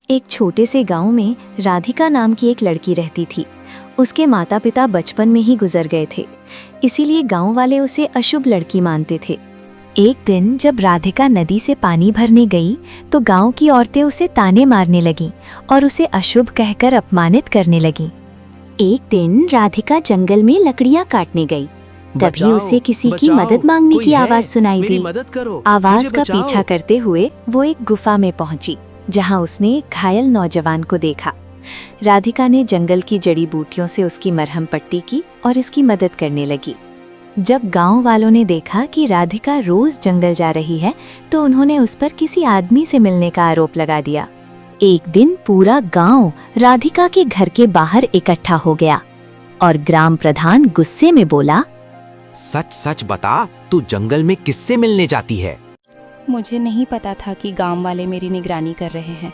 एक छोटे से गांव में राधिका नाम की एक लड़की रहती थी। उसके माता पिता बचपन में ही गुजर गए थे, इसीलिए गांव वाले उसे अशुभ लड़की मानते थे। एक दिन जब राधिका नदी से पानी भरने गई तो गांव की औरतें उसे ताने मारने लगीं और उसे अशुभ कहकर अपमानित करने लगीं। एक दिन राधिका जंगल में लकड़ियां काटने गई, तभी उसे किसी की मदद मांगने की आवाज सुनाई दी। आवाज का पीछा करते हुए वो एक गुफा में पहुंची, जहां उसने एक घायल नौजवान को देखा। राधिका ने जंगल की जड़ी बूटियों से उसकी मरहम पट्टी की और इसकी मदद करने लगी। जब गांव वालों ने देखा कि राधिका रोज जंगल जा रही है तो उन्होंने उस पर किसी आदमी से मिलने का आरोप लगा दिया। एक दिन पूरा गांव राधिका के घर के बाहर इकट्ठा हो गया और ग्राम प्रधान गुस्से में बोला, सच सच बता, तू जंगल में किससे मिलने जाती है? मुझे नहीं पता था कि गांव वाले मेरी निगरानी कर रहे हैं।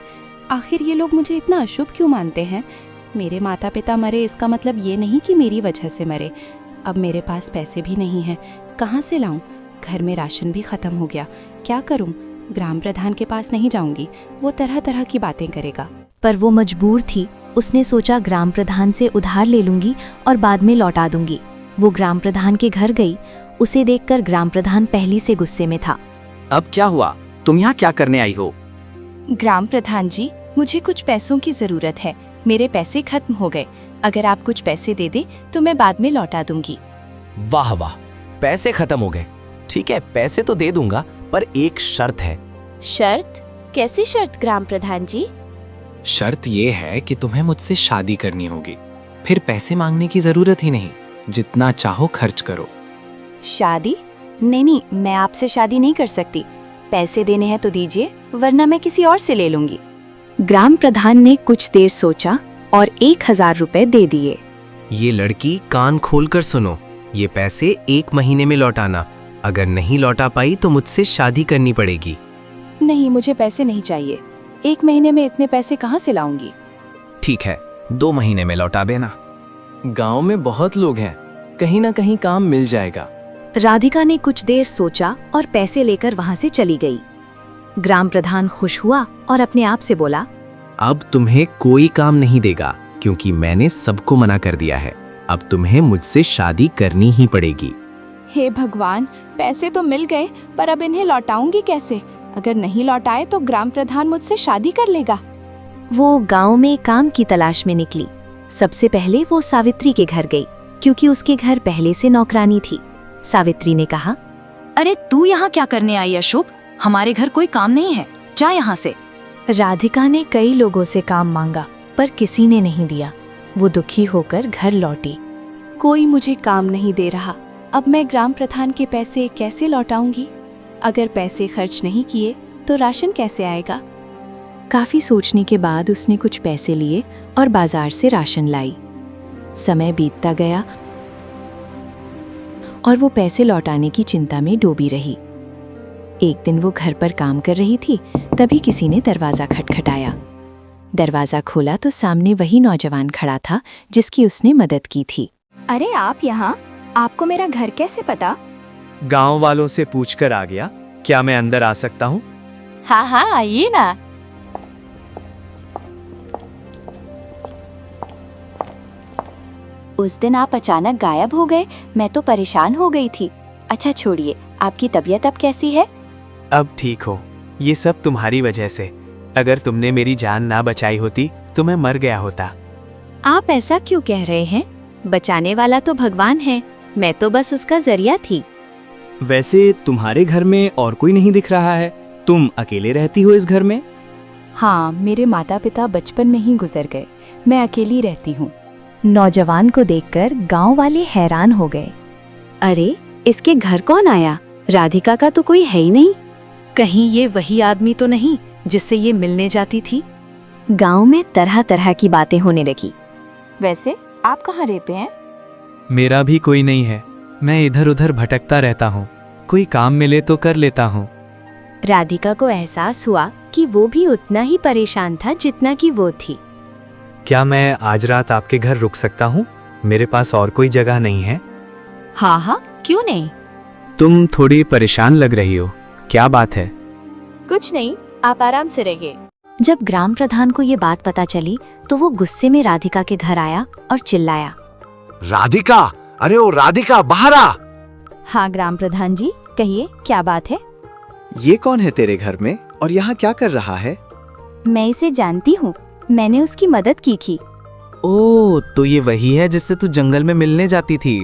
आखिर ये लोग मुझे इतना अशुभ क्यों मानते हैं? मेरे माता पिता मरे, इसका मतलब ये नहीं कि मेरी वजह से मरे। अब मेरे पास पैसे भी नहीं हैं, कहाँ से लाऊं? घर में राशन भी खत्म हो गया, क्या करूं? ग्राम प्रधान के पास नहीं जाऊंगी, वो तरह तरह की बातें करेगा। पर वो मजबूर थी। उसने सोचा ग्राम प्रधान से उधार ले लूंगी और बाद में लौटा दूंगी। वो ग्राम प्रधान के घर गई। उसे देखकर ग्राम प्रधान पहली से गुस्से में था। अब क्या हुआ? तुम यहाँ क्या करने आई हो? ग्राम प्रधान जी, मुझे कुछ पैसों की जरूरत है। मेरे पैसे खत्म हो गए। अगर आप कुछ पैसे दे दें तो मैं बाद में लौटा दूंगी। वाह वाह, पैसे खत्म हो गए। ठीक है, पैसे तो दे दूंगा, पर एक शर्त है। शर्त? कैसी शर्त ग्राम प्रधान जी? शर्त ये है कि तुम्हें मुझसे शादी करनी होगी, फिर पैसे मांगने की जरूरत ही नहीं, जितना चाहो खर्च करो। शादी? नहीं, मैं आपसे शादी नहीं कर सकती। पैसे देने हैं तो दीजिए, वरना मैं किसी और से ले लूंगी। ग्राम प्रधान ने कुछ देर सोचा और 1000 रुपए दे दिए। ये लड़की कान खोलकर सुनो, ये पैसे 1 महीने में लौटाना। अगर नहीं लौटा पाई तो मुझसे शादी करनी पड़ेगी। नहीं, मुझे पैसे नहीं चाहिए। 1 महीने में इतने पैसे कहाँ से लाऊंगी? ठीक है, 2 महीने में लौटा देना। गांव में बहुत लोग हैं, कहीं ना कहीं काम मिल जाएगा। राधिका ने कुछ देर सोचा और पैसे लेकर वहां से चली गई। ग्राम प्रधान खुश हुआ और अपने आप से बोला, अब तुम्हें कोई काम नहीं देगा, क्योंकि मैंने सबको मना कर दिया है। अब तुम्हें मुझसे शादी करनी ही पड़ेगी। हे भगवान, पैसे तो मिल गए, पर अब इन्हें लौटाऊंगी कैसे? अगर नहीं लौटाए तो ग्राम प्रधान मुझसे शादी कर लेगा। वो गांव में काम की तलाश में निकली। सबसे पहले वो सावित्री के घर गई, क्योंकि उसके घर पहले से नौकरानी थी। सावित्री ने कहा, अरे तू यहाँ क्या करने आई अशुभ? हमारे घर कोई काम नहीं है, जा यहाँ से। राधिका ने कई लोगों से काम मांगा, पर किसी ने नहीं दिया। वो दुखी होकर घर लौटी। कोई मुझे काम नहीं दे रहा, अब मैं ग्राम प्रधान के पैसे कैसे लौटाऊंगी? अगर पैसे खर्च नहीं किए तो राशन कैसे आएगा? काफी सोचने के बाद उसने कुछ पैसे लिए और बाजार से राशन लाई। समय बीतता गया और वो पैसे लौटाने की चिंता में डूबी रही। एक दिन वो घर पर काम कर रही थी, तभी किसी ने दरवाजा खटखटाया। दरवाजा खोला तो सामने वही नौजवान खड़ा था जिसकी उसने मदद की थी। अरे आप यहाँ? आपको मेरा घर कैसे पता? गांव वालों से पूछकर आ गया। क्या मैं अंदर आ सकता हूँ? हाँ, आइए ना। उस दिन आप अचानक गायब हो गए, मैं तो परेशान हो गई थी। अच्छा छोड़िए, आपकी तबीयत अब कैसी है? अब ठीक हो। ये सब तुम्हारी वजह से। अगर तुमने मेरी जान ना बचाई होती तो मैं मर गया होता। आप ऐसा क्यों कह रहे हैं? बचाने वाला तो भगवान है, मैं तो बस उसका जरिया थी। वैसे तुम्हारे घर में और कोई नहीं दिख रहा है, तुम अकेले रहती हो इस घर में? हाँ, मेरे माता पिता बचपन में ही गुजर गए, मैं अकेली रहती हूँ। नौजवान को देखकर गांव वाले हैरान हो गए। अरे, इसके घर कौन आया? राधिका का तो कोई है ही नहीं। कहीं ये वही आदमी तो नहीं जिससे ये मिलने जाती थी? गांव में तरह तरह की बातें होने लगी। वैसे आप कहाँ रहते हैं? मेरा भी कोई नहीं है, मैं इधर उधर भटकता रहता हूँ। कोई काम मिले तो कर लेता हूँ। राधिका को एहसास हुआ कि वो भी उतना ही परेशान था जितना कि वो थी। क्या मैं आज रात आपके घर रुक सकता हूँ? मेरे पास और कोई जगह नहीं है। हाँ, क्यों नहीं? तुम थोड़ी परेशान लग रही हो, क्या बात है? कुछ नहीं, आप आराम से रहिए। जब ग्राम प्रधान को ये बात पता चली तो वो गुस्से में राधिका के घर आया और चिल्लाया। राधिका, अरे ओ राधिका, बाहर आ। हाँ ग्राम प्रधान जी, कहिए क्या बात है। ये कौन है तेरे घर में और यहाँ क्या कर रहा है? मैं इसे जानती हूँ, मैंने उसकी मदद की थी। ओ, तो ये वही है जिससे तू जंगल में मिलने जाती थी।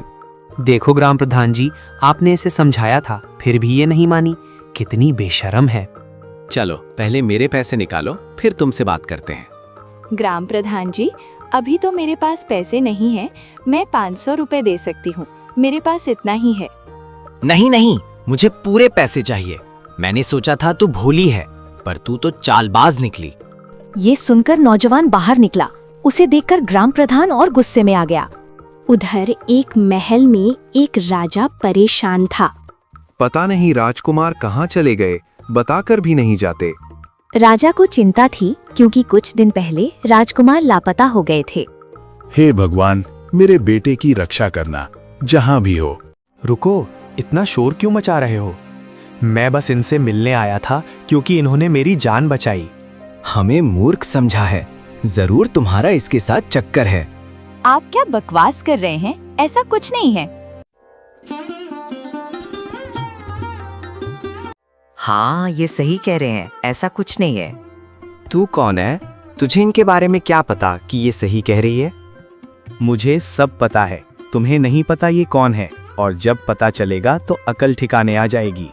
देखो ग्राम प्रधान जी, आपने इसे समझाया था फिर भी ये नहीं मानी। कितनी बेशर्म है। चलो पहले मेरे पैसे निकालो, फिर तुमसे बात करते हैं। ग्राम प्रधान जी, अभी तो मेरे पास पैसे नहीं है, मैं 500 रुपए दे सकती हूँ, मेरे पास इतना ही है। नहीं नहीं, मुझे पूरे पैसे चाहिए। मैंने सोचा था तू भोली है, पर तू तो चालबाज निकली। ये सुनकर नौजवान बाहर निकला। उसे देखकर ग्राम प्रधान और गुस्से में आ गया। उधर एक महल में एक राजा परेशान था। पता नहीं राजकुमार कहाँ चले गए, बताकर भी नहीं जाते। राजा को चिंता थी क्योंकि कुछ दिन पहले राजकुमार लापता हो गए थे। हे भगवान, मेरे बेटे की रक्षा करना जहाँ भी हो। रुको, इतना शोर क्यों मचा रहे हो? मैं बस इनसे मिलने आया था क्योंकि इन्होंने मेरी जान बचाई। हमें मूर्ख समझा है, जरूर तुम्हारा इसके साथ चक्कर है। आप क्या बकवास कर रहे हैं? ऐसा कुछ नहीं है। हाँ, ये सही कह रहे हैं, ऐसा कुछ नहीं है। तू कौन है? तुझे इनके बारे में क्या पता कि ये सही कह रही है? मुझे सब पता है, तुम्हें नहीं पता ये कौन है, और जब पता चलेगा तो अकल ठिकाने आ जाएगी।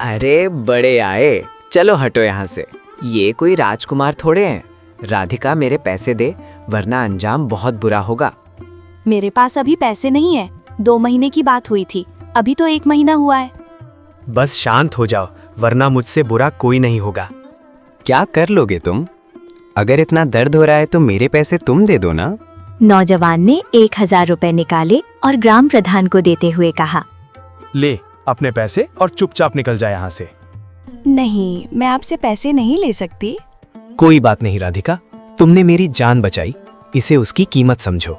अरे बड़े आए, चलो हटो यहाँ से। ये कोई राजकुमार थोड़े हैं। राधिका मेरे पैसे दे, वरना अंजाम बहुत बुरा होगा। मेरे पास अभी पैसे नहीं है, 2 महीने की बात हुई थी, अभी तो 1 महीना हुआ है। बस शांत हो जाओ, वरना मुझसे बुरा कोई नहीं होगा। क्या कर लोगे तुम? अगर इतना दर्द हो रहा है तो मेरे पैसे तुम दे दो ना। नौजवान ने 1000 रुपए निकाले और ग्राम प्रधान को देते हुए कहा, ले अपने पैसे और चुपचाप निकल जा यहाँ से। नहीं, मैं आपसे पैसे नहीं ले सकती। कोई बात नहीं राधिका, तुमने मेरी जान बचाई, इसे उसकी कीमत समझो।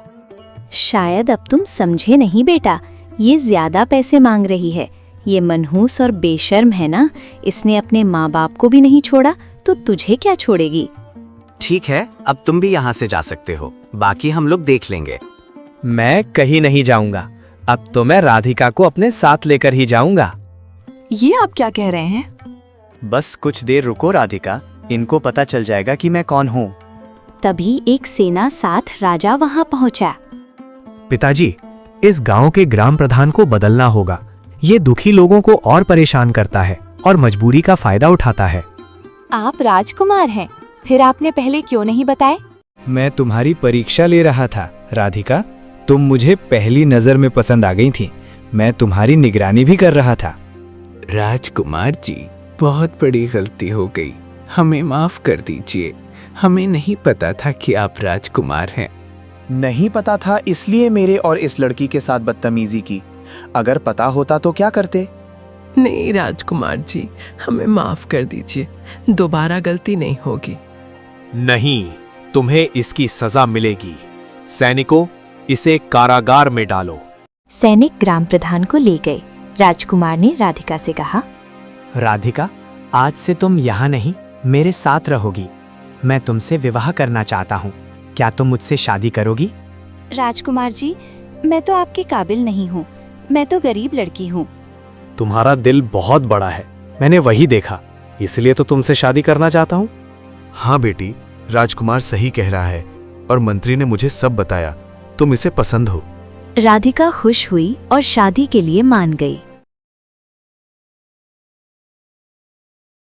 शायद अब तुम समझे नहीं बेटा, ये ज्यादा पैसे मांग रही है। ये मनहूस और बेशर्म है ना, इसने अपने माँ बाप को भी नहीं छोड़ा तो तुझे क्या छोड़ेगी। ठीक है, अब तुम भी यहाँ से जा सकते हो, बाकी हम लोग देख लेंगे। मैं कहीं नहीं जाऊंगा, अब तो मैं राधिका को अपने साथ लेकर ही जाऊंगा। ये आप क्या कह रहे हैं? बस कुछ देर रुको राधिका, इनको पता चल जाएगा कि मैं कौन हूँ। तभी एक सेना साथ राजा वहां पहुंचा। पिताजी, इस गांव के ग्राम प्रधान को बदलना होगा। ये दुखी लोगों को और परेशान करता है और मजबूरी का फायदा उठाता है। आप राजकुमार हैं, फिर आपने पहले क्यों नहीं बताए? मैं तुम्हारी परीक्षा ले रहा था राधिका, तुम मुझे पहली नजर में पसंद आ गई थी। मैं तुम्हारी निगरानी भी कर रहा था। राजकुमार जी, बहुत बड़ी गलती हो गई, हमें माफ कर दीजिए। हमें नहीं पता था कि आप राजकुमार हैं। नहीं पता था इसलिए मेरे और इस लड़की के साथ बदतमीजी की। अगर पता होता तो क्या करते? नहीं राजकुमार जी, हमें माफ कर दीजिए, दोबारा गलती नहीं होगी। नहीं, तुम्हें इसकी सजा मिलेगी। सैनिकों, इसे कारागार में डालो। सैनिक ग्राम प्रधान को ले गए। राजकुमार ने राधिका से कहा, राधिका, आज से तुम यहाँ नहीं, मेरे साथ रहोगी। मैं तुमसे विवाह करना चाहता हूँ, क्या तुम मुझसे शादी करोगी? राजकुमार जी, मैं तो आपके काबिल नहीं हूँ, मैं तो गरीब लड़की हूँ। तुम्हारा दिल बहुत बड़ा है, मैंने वही देखा, इसलिए तो तुमसे शादी करना चाहता हूँ। हाँ बेटी, राजकुमार सही कह रहा है और मंत्री ने मुझे सब बताया। तुम इसे पसंद हो। राधिका खुश हुई और शादी के लिए मान गई।